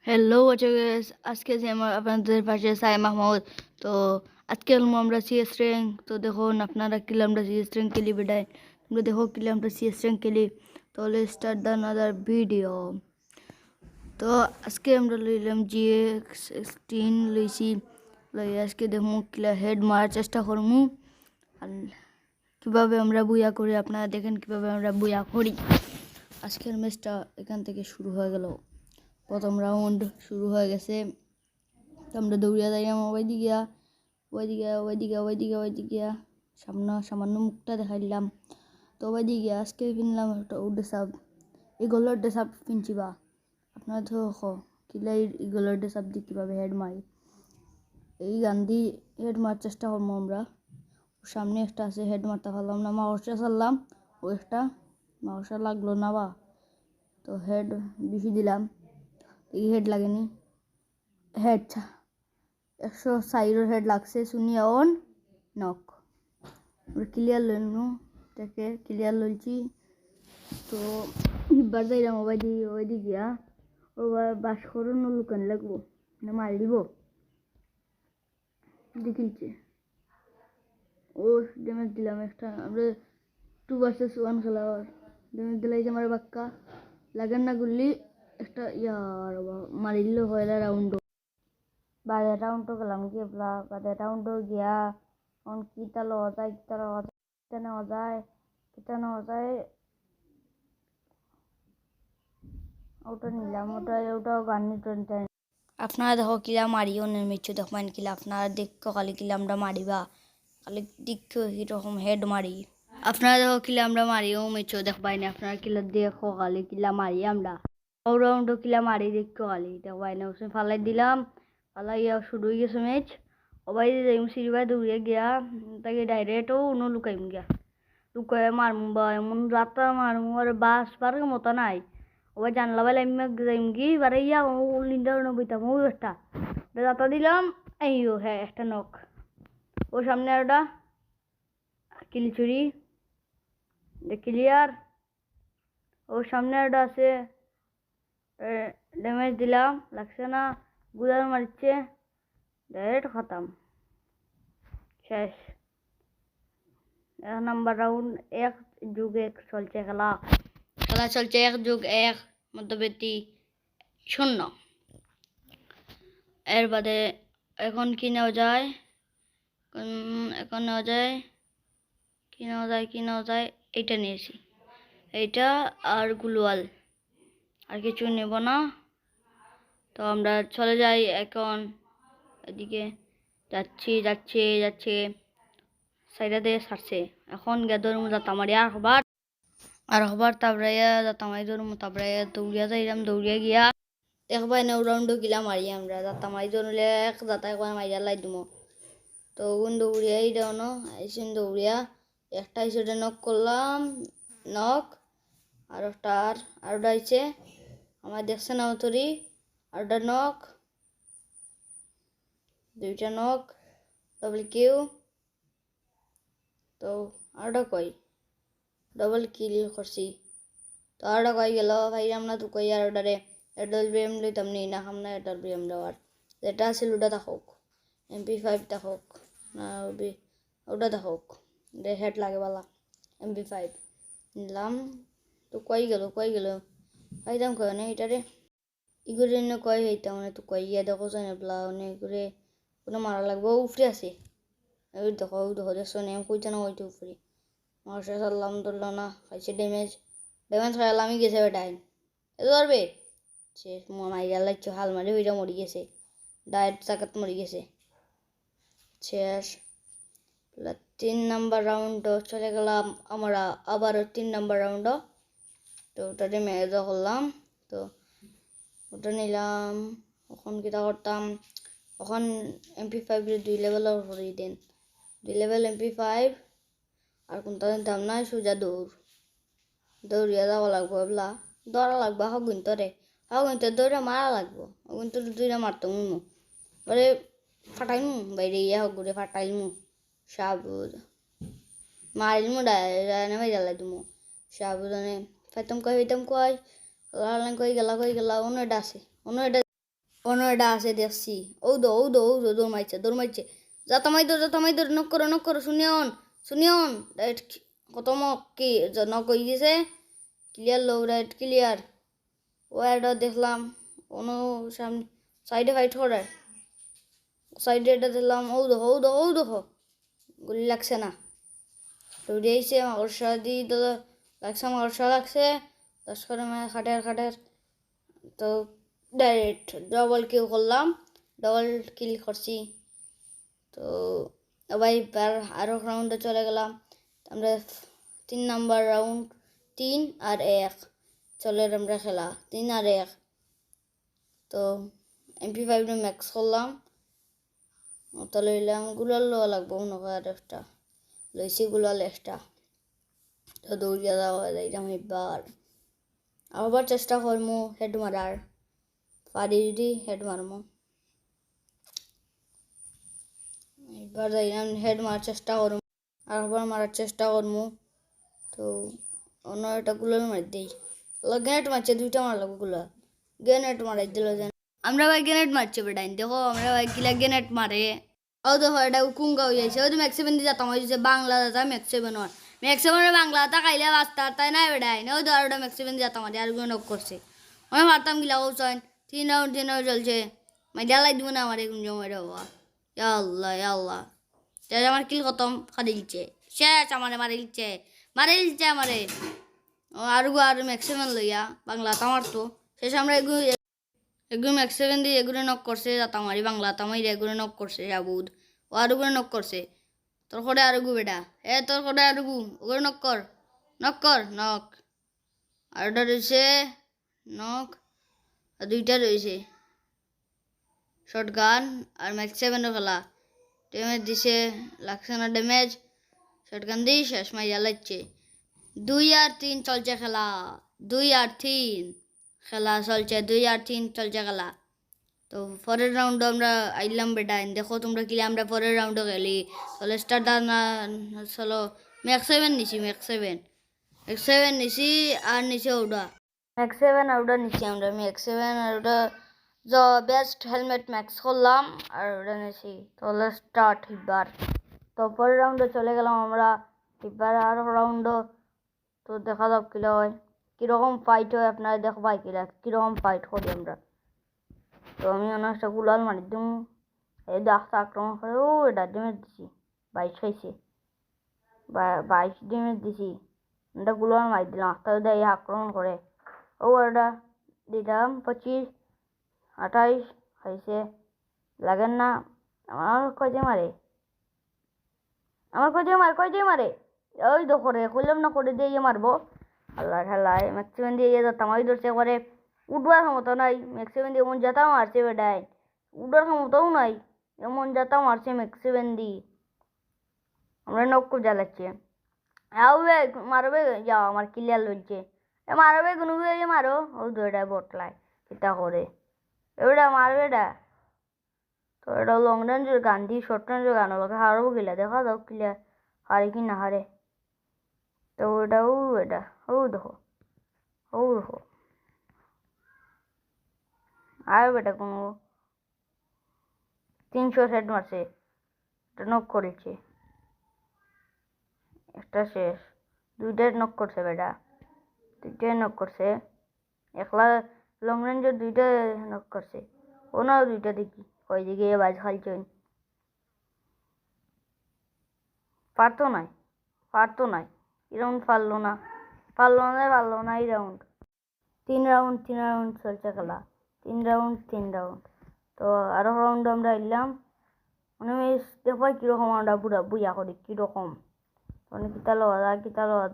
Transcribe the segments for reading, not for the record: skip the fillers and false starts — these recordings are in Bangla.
হ্যালো গাইস, আজকে যে আমার আপনাদের পাশে সাই মাহমুদ। তো আজকে আমরা সিএস র্যাঙ্ক। তো দেখুন আপনারা কিলে আমরা সিএস র্যাঙ্ক খেলি বেটাই, তোমরা দেখো কিলে আমরা সিএস র্যাঙ্ক খেলি। তো let's start the another video. তো আজকে আমরা লইলাম GX16 লইছি, লই আজকে দেখমু কিলা হেড মারার চেষ্টা করমু আর কীভাবে আমরা বুয়া করি। আপনারা দেখেন কীভাবে আমরা বুয়া করি। আজকের ম্যাচটা এখান থেকে শুরু হয়ে গেল। প্রথম রাউন্ড শুরু হয়ে গেছে। তো আমরা দৌড়িয়া যাইলাম ওইদিকে সামান্য মুখটা দেখাইলাম। তো ওইদিকে আজকে কিনলাম একটা ড্রেস আপ। এগুলোর ড্রেস আপ কিনছিবা আপনারা তো কিলাই এগুলোর ড্রেস আপ দিয়ে কীভাবে হেড মারি, এই গান দিয়ে হেড মারার চেষ্টা করবো আমরা। সামনে একটা আছে, হেড মারতে পারলাম না, মাউসটা চাললাম, ও একটা মাউসটা লাগলো না বা। তো হেড বেশি দিলাম, এই হেড লাগেনি, হেড 100 হেড লাগছে। শুনিয়া অন নক ক্লিয়ার লইলু, তাকে ক্লিয়ার লইছি। তো এবার যাইলাম ওইদিকে গিয়া ও বাস করুন লুকান লাগবো না মারি দিব দেখিলছে। ও ড্যামেজ দিলাম একটা, আমরা 2 vs 1 খেলা। ড্যামেজ দিলাই যে আমার বাক্কা লাগেন না গুলি একটা ইয়ার মারিল হয়লা রাউন্ড। বাজে রাউন্ডও গেলাম কি বাজে রাউন্ডও গিয়া অন কিতা লওয়া যায় কিতা নেওয়া যায় ওটা নিলাম, ওটাও গান্নি টনটা। আপনারা দেখো কিলা মারিও নির্মিচ্ছু দেখবেন কিলা আপনারা দেখো খালি কিলা আমরা মারিবা খালি দেখো এরকম হেড মারি। আপনারা দেখো কিলা আমরা মারিও মিচ্ছ দেখবাই না, আপনারা কিলা দেখো খালি কিলা মারি আমরা অলরাউন্ডও কিলা মারি দেখো খালি দেখবাই না। ফালাই দিলাম, ফালাইয়া শুরু হয়ে গেছে ম্যাচ। ওবাই যাইম সিরিবাই দৌড়িয়ে গিয়া তাকে ডাইরেক্টও উনো লুকাইম গিয়া, লুকাই মারমু বা এমন রাতা মারমু আর বাস পার মতো নাই। ওবার জানলা বেলা এমনি যাইম কি বারে ইয়া লিন্ডা বইতাম ও একটা রাতা দিলাম। এইও হ্যাঁ একটা নখ, ও সামনে আরটা কিলচুরি ক্লিয়ার, ও সামনে আরটা আছে ড্যামেজ দিলাম লাগছে না, গুলার মারছে ডাইরেক্ট খতম শেষ। নাম্বার রাউন্ড 1+1 চলছে, খেলা চলছে 1+1 মধ্যবর্তী 0। এর বাদে এখন কি নেওয়া যায়, এখন নেওয়া যায় কি নেওয়া যায় এইটা নিয়েছি, এইটা আর গ্লুয়াল, আর কিছু নেব না। তো আমরা চলে যাই এখন এদিকে, যাচ্ছে সাইডা দিয়ে ছাড়ছে। এখন গেদর যাতা মারি আর হবার তাবড়াইয়া যাতা মারি ধরুন তাবড়াইয়া দৌড়িয়া দৌড়িয়া গিয়া একবার নেও রাউন্ড গিলা মারি আমরা যাতা মারি ধরলে এক যাতা একবার মারিয়া লাই দিমো। তো ওগুন দৌড়িয়াই দাও না আইসিন দৌড়িয়া একটা হিসেবে নক করলাম, নক আর একটা আরোটা আইছে আমার দেখছে না তরি, আরোটা নক, দুইটা নক ডবল কিউ। তো আরোটা কই ডবল কিল করছি। তো আরোটা কই গেল ভাইরাম না তো কই আরোটারে এডল বিএম লইতাম নি না খাম না এডল বিএম দেওয়ার যেটা আছে ওটা থাকুক, MP5 থাকুক না ওটা থাকুক, হেড লাগে বালা MP5 নিলাম। তো কই গেল ভাইরাম কয় না এটারে ইগুরে না কয় হইতাম না তো কই ইয়া দেখো জানে বলা অনেক করে কোনো মারা লাগবে উফরে আছে। ওই দেখো দেখছো না আমি কইতে না ওইটা উপরে মার্শা সাল্লাম ধরল না, খাইছে ড্যামেজ খাইলাম আমি গেছে বেটাই এ ধরবে সে মাইরা লাগছে হাল মারি হইরা মরি গেছে, ডায়েট চাকাত মরি গেছে শেষ। 3 নাম্বার রাউন্ড চলে গেলাম আমরা আবারও 3 নাম্বার রাউন্ড। তো ওটাতে ম্যাচ করলাম, তো ওটা নিলাম। এখন কিটা করতাম, এখন MP5 2 লেভেল করে দেন, 2 লেভেল MP5 আর কোনটা দাম নাই সোজা দৌড়িয়া যাওয়া লাগবো এবলা দৌড়া লাগবো হাগুনতে দৌড়া মারা লাগবো হাগুনতে দৌড়া মারতো মু বলে ফাটাইমু বাইরে ইয়া হগুরে ফাটাইমু সাবুদ মারিলমু ডায়না মেজালাই দিমু সাবুদানে ফাইতাম কই লালান কই গেলা অন্য এটা আছে অন্য এটা অন্য এটা আছে দেখছি, ও দো দৌড় মারছে, যাতামাই দৌড়, নক করো, শুনিয়ন রাইট কত কি নক হয়ে গেছে, ক্লিয়ার লো রাইট ক্লিয়ার। ও এটা দেখলাম অন্য সামনে সাইডে ফাইট করে, সাইডে এটা দেখলাম ও দেখো গুলি লাগছে না, দৌড়িয়েছে মাকড়সা দিয়ে লাগছে, মাকড়সা লাগছে 10 করে খাটের তো ডাইরেক্ট ডবল কিল করলাম, ডবল কিল করছি। তো আবার এবার আরও রাউন্ডে চলে গেলাম, আমরা 3 নাম্বার রাউন্ড, 3 আর 1 চলে আমরা খেলা 3 আর 1। তো MP5 ম্যাক্স করলাম, তো লইলাম গুলাল লওয়া লাগবো মনে হয় আর একটা, লইছি গুলাল একটা। তো দৌড়িয়া যাওয়া যাইলাম এবার, আবার চেষ্টা করমু হেড মারার, পারি যদি হেড মারমু, এবার যাইলাম হেড মারার চেষ্টা করমু, আবার মারার চেষ্টা করমু। তো অন্য একটা গুলাল মারি দেই, গ্রেনেড মারছে, 2টা মারা লাগবো গুলা, গ্রেনেড মারাই দিল যেন, আমরা ভাই গ্রেনেড মারছে বেটাইন, দেখো আমরা ভাই কিলা গ্রেনেড মারে। ও দেখো এটা কুঙ্গা হয়ে যাইছে, ওই তো ম্যাক্স 7 দিয়ে যেতাম, ওই যে বাংলা দাদা ম্যাক্স 7 হয়, ম্যাক্স 7 বাংলা দাদা খাইলে বাস্তা তাই না বেটাইন, ওই তো আর ওটা ম্যাক্স 7 দিয়ে যেতাম, আর নক করছে, আমি মারতাম গিলা কৌশন, 3 রাউন্ড চলছে, মাইডা লাই দিব না আমার এখন জমা বাবা, আল্লাহ আমার কিল খতম খালি দিচ্ছে, শেষ আমারে মারে দিচ্ছে আমারে। ও আর ম্যাক্স 7 লইয়া বাংলা তামার তো শেষ, আমরা এগুলো ম্যাক্স 7 দিয়ে এগুলো নক করছে, তামারি বাংলা তামাই এগুলো নক করছে সাবুদ, ও আর ওগুলো নক করছে, তোর করে আর গু বেটা, তোর করে আর গু ওগুলো নক কর নক, আর ওটা রয়েছে নক, আর 2টা রয়েছে শর্ট গান আর ম্যাক্স 7 খেলা, ড্যামেজ দিছে লাগছে না ড্যামেজ, শর্ট গান দিয়ে শেষ মাইয়া লাগছে। 2 আর 3 চলছে খেলা, 2 আর 3 খেলা চলছে, 2 আর 3 চলছে খেলা। তো পরের রাউন্ডে আমরা আইলাম বেটা, দেখো তোমরা কিলে আমরা পরের রাউন্ডে খেলি, চলো স্টার্ট না, চলো ম্যাক্স 7 নিছি, ম্যাক্স 7 নিছি আর নিচে ওটা ম্যাক্স 7 আর ওটা নিছি, আমরা ম্যাক্স 7 আর ওটা বেস্ট হেলমেট ম্যাক্স করলাম আর ওটা নিছি। তাহলে স্টার্ট এবার, তো পরের রাউন্ডে চলে গেলাম আমরা, এবার আর রাউন্ডও তো দেখা যাক কিলা হয়, কীরকম ফাইট হয় আপনারা দেখবাই কিলা কীরকম ফাইট করি আমরা। তো আমি অনেকটা গুলাল মারি দিম, এই ডাক্তার আক্রমণ করে, ও এটা ড্যামেজ দিছি 22 খাইছে, 22 ড্যামেজ দিছি, এটা গুলাল মারি দিলাম, আস্তে দেয় আক্রমণ করে, ও এটা দিলাম 25 28 খাইছে, লাগেন না, আমার কয় মারে ওই তো করে কইলাম না করে দিয়ে মারবো, আল্লাহ ঠাল্লায় ম্যাক্সিমাম দিয়ে যেতাম, ওই ধরছে করে উঠবার ক্ষমতা নাই, ম্যাক্সিমাম দিয়ে এমন যাতা মারছে বেটায়, উঠার ক্ষমতাও নাই, এমন যাতা মারছে ম্যাক্সিমাম দিয়ে, আমরা নক্কু জ্বালাচ্ছে, আবে মারবে যাও আমার ক্লিয়ার লইছে, মারবে কোনো মারো, ও দুইটা বটলায় এটা করে এবারে মারবে এটা। তো এটা লং রেঞ্জের গান দিয়ে শর্ট রেঞ্জের গান লোকে হারবো কিলা, দেখা যাও ক্লিয়ার হারে কি না হারে। তো এটা দেখো আর বেটা কোনো 300 সেট মারছে, এটা নক করেছে, একটা শেষ, 2টাই নক করছে বেটা, 2টাই নক করছে, একলা লং রেঞ্জের 2টা নক করছে, ওনাও 2টা দেখি কই দিকে বাজ খালছেন, পারতো নাই এই রাউন্ড পারলো না এই রাউন্ড, 3 রাউন্ড চলছে খেলা, 3 রাউন্ড। তো আরো রাউন্ড আমরা এলাম, মানে দেখো কীরকম আমরা বুঝা করি কীরকম, মানে কিতা লওয়া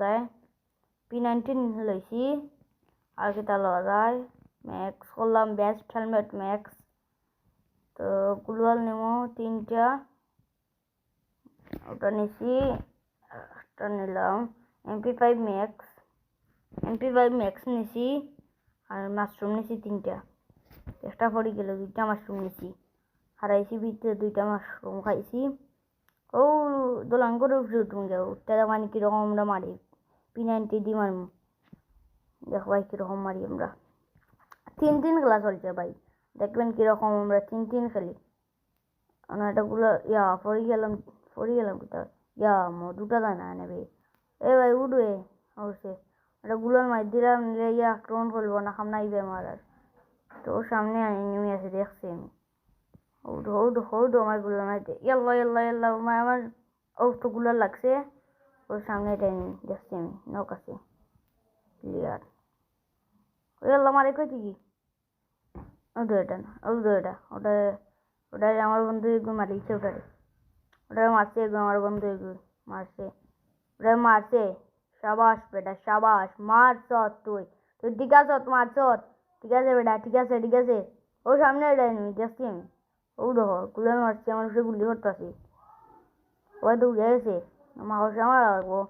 যায় P19 লইছি, আর কিতা লওয়া যায় ম্যাক্স করলাম, বেস্ট হেলমেট ম্যাক্স। তো গ্লোয়াল নেমো 3টা, ওটা নিছি, একটা নিলাম MP5 ম্যাক্স নিছি, আর মাশরুম নিছি 3টা, চেষ্টা করি গেল 2টা মাশরুম নিছি, হারাইছি ভিতরে 2টা মাশরুম খাইছি। ও দোলান করে উঠতে মানে কীরকম আমরা মারি, P90 দিয়ে মারমু, দেখো ভাই কীরকম মারি আমরা, 3 খেলা চলছে ভাই, দেখবেন কীরকম আমরা 3-3 খেলি। আমরা এটাগুলো পড়ে গেলাম কোথাও দুটা দানা নেবে। এ ভাই উঠবে অবশ্যই এটা গুলোর মার দিলাম, নিলে আক্রমণ করবো না, খামনা আইবে আমার। আর তো সামনে নেমে আছে দেখছি আমি। হৌডো আমার গুলো মারতে ইয়াল্লা আমার তো গুলো লাগছে। ওর সামনে এটা দেখছি আমি, নখ আছে ক্লিয়ার। ইয়াল্লা মারে কইছি কি এটা না ওটা আমার বন্ধু এগুলো মারিছে। ওটা মারছে আমার বন্ধু এগুলো মারছে। সাবাস বেটা সাবাস, মারছ তুই ঠিক আছে, মারছ ঠিক আছে বেটা, ঠিক আছে। ও সামনে এটা এনিমি দেখছি আমি। ও দেখো গুলো মারছে, আমার সে গুলি করতেছি। ওই তো উড়ে গেছে, আমার আমার লাগবো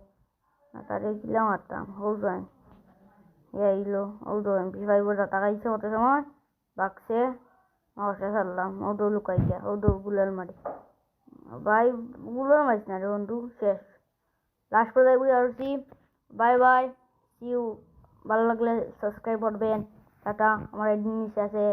না, তাদের কিলা মারতাম। এইলো MP5 দাতা খাইছে কত সময় বাক্সে মাসে সারলাম। লুকাই গিয়া গুলাল মারি ভাই, গুলাল মারিস না রে বন্ধু, শেষ লাস্ট পর্যায়ে বুঝে আসছি। Bye bye, see you. ভালো লাগলে সাবস্ক্রাইব করবেন। টাটা। আমার নিচে আছে।